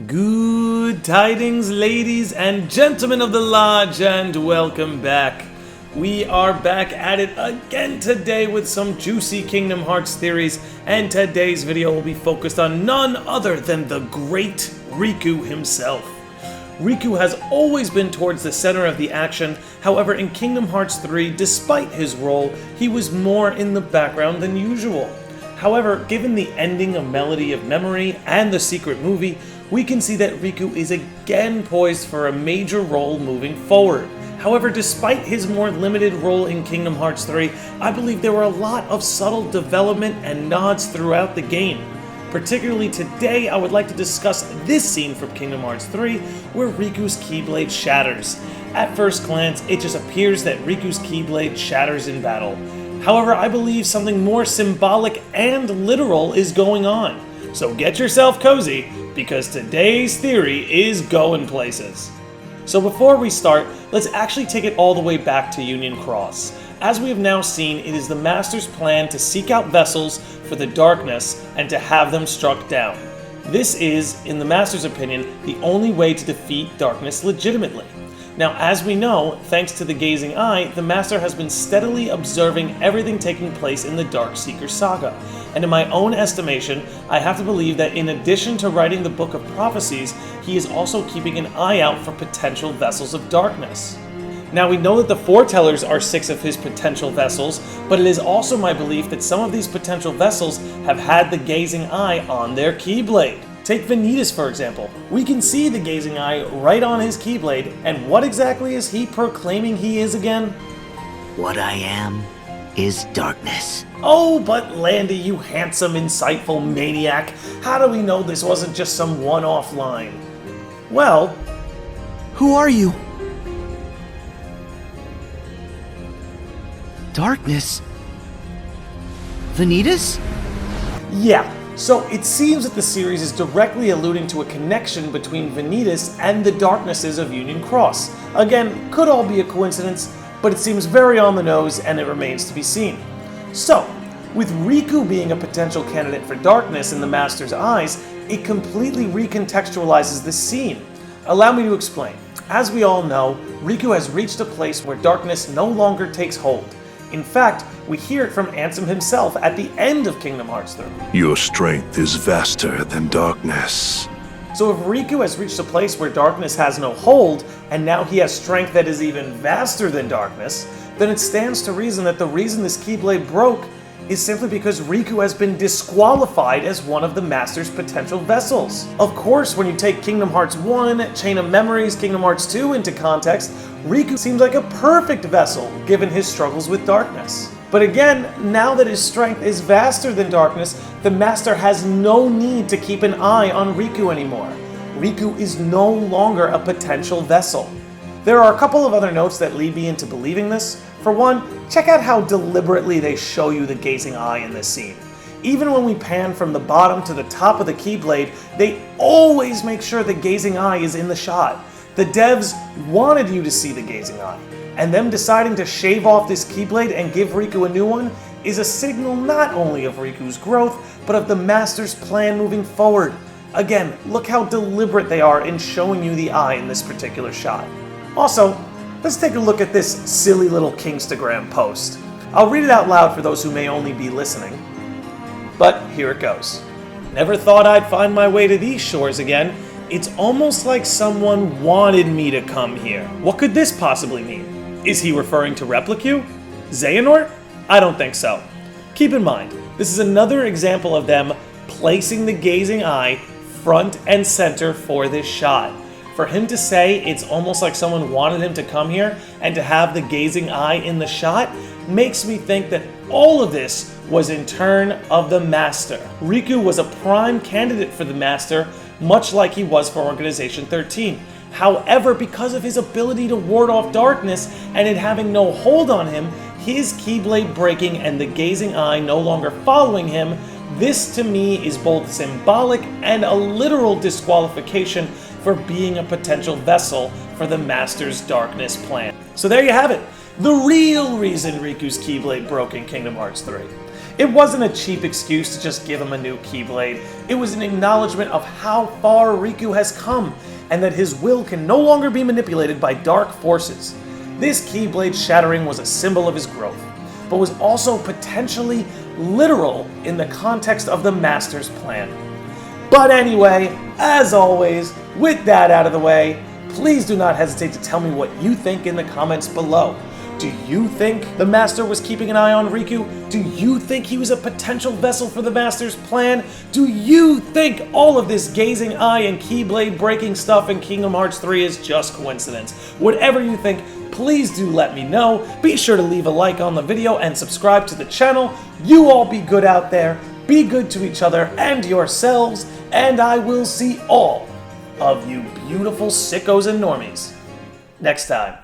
Good tidings, ladies and gentlemen of the lodge, and welcome back. We are back at it again today with some juicy Kingdom Hearts theories, and today's video will be focused on none other than the great Riku himself. Riku has always been towards the center of the action, however in Kingdom Hearts 3, despite his role, he was more in the background than usual. However, given the ending of Melody of Memory and the secret movie, we can see that Riku is again poised for a major role moving forward. However, despite his more limited role in Kingdom Hearts 3, I believe there were a lot of subtle development and nods throughout the game. Particularly today, I would like to discuss this scene from Kingdom Hearts 3, where Riku's Keyblade shatters. At first glance, it just appears that Riku's Keyblade shatters in battle. However, I believe something more symbolic and literal is going on. So get yourself cozy, because today's theory is going places. So before we start, let's actually take it all the way back to Union Cross. As we have now seen, it is the Master's plan to seek out vessels for the darkness and to have them struck down. This is, in the Master's opinion, the only way to defeat darkness legitimately. Now, as we know, thanks to the Gazing Eye, the Master has been steadily observing everything taking place in the Darkseeker saga. And in my own estimation, I have to believe that in addition to writing the Book of Prophecies, he is also keeping an eye out for potential vessels of darkness. Now, we know that the Foretellers are 6 of his potential vessels, but it is also my belief that some of these potential vessels have had the Gazing Eye on their Keyblade. Take Vanitas, for example. We can see the Gazing Eye right on his Keyblade, and what exactly is he proclaiming he is again? What I am is darkness. Oh, but Landy, you handsome, insightful maniac, how do we know this wasn't just some one-off line? Well, who are you? Darkness? Vanitas? yeah. So it seems that the series is directly alluding to a connection between Vanitas and the darknesses of Union Cross. Again, could all be a coincidence, but it seems very on the nose and it remains to be seen. So, with Riku being a potential candidate for darkness in the Master's eyes, it completely recontextualizes this scene. Allow me to explain. As we all know, Riku has reached a place where darkness no longer takes hold. In fact, we hear it from Ansem himself at the end of Kingdom Hearts 3. Your strength is vaster than darkness. So if Riku has reached a place where darkness has no hold, and now he has strength that is even vaster than darkness, then it stands to reason that the reason this Keyblade broke is simply because Riku has been disqualified as one of the Master's potential vessels. Of course, when you take Kingdom Hearts 1, Chain of Memories, Kingdom Hearts 2 into context, Riku seems like a perfect vessel given his struggles with darkness. But again, now that his strength is vaster than darkness, the Master has no need to keep an eye on Riku anymore. Riku is no longer a potential vessel. There are a couple of other notes that lead me into believing this. For one, check out how deliberately they show you the Gazing Eye in this scene. Even when we pan from the bottom to the top of the Keyblade, they always make sure the Gazing Eye is in the shot. The devs wanted you to see the Gazing Eye, and them deciding to shave off this Keyblade and give Riku a new one is a signal not only of Riku's growth, but of the Master's plan moving forward. Again, look how deliberate they are in showing you the eye in this particular shot. Also, let's take a look at this silly little Kingstagram post. I'll read it out loud for those who may only be listening. But here it goes. Never thought I'd find my way to these shores again. It's almost like someone wanted me to come here. What could this possibly mean? Is he referring to Replicue? Xehanort? I don't think so. Keep in mind, this is another example of them placing the Gazing Eye front and center for this shot. For him to say it's almost like someone wanted him to come here and to have the Gazing Eye in the shot makes me think that all of this was in turn of the Master. Riku was a prime candidate for the Master, much like he was for Organization 13. However, because of his ability to ward off darkness and it having no hold on him, his Keyblade breaking and the Gazing Eye no longer following him, this to me is both symbolic and a literal disqualification for being a potential vessel for the Master's darkness plan. So there you have it, the real reason Riku's Keyblade broke in Kingdom Hearts 3. It wasn't a cheap excuse to just give him a new Keyblade. It was an acknowledgement of how far Riku has come, and that his will can no longer be manipulated by dark forces. This Keyblade shattering was a symbol of his growth, but was also potentially literal in the context of the Master's plan. But anyway, as always, with that out of the way, please do not hesitate to tell me what you think in the comments below. Do you think the Master was keeping an eye on Riku? Do you think he was a potential vessel for the Master's plan? Do you think all of this gazing eye and Keyblade breaking stuff in Kingdom Hearts 3 is just coincidence? Whatever you think, please do let me know. Be sure to leave a like on the video and subscribe to the channel. You all be good out there, be good to each other and yourselves, and I will see all of you beautiful sickos and normies next time.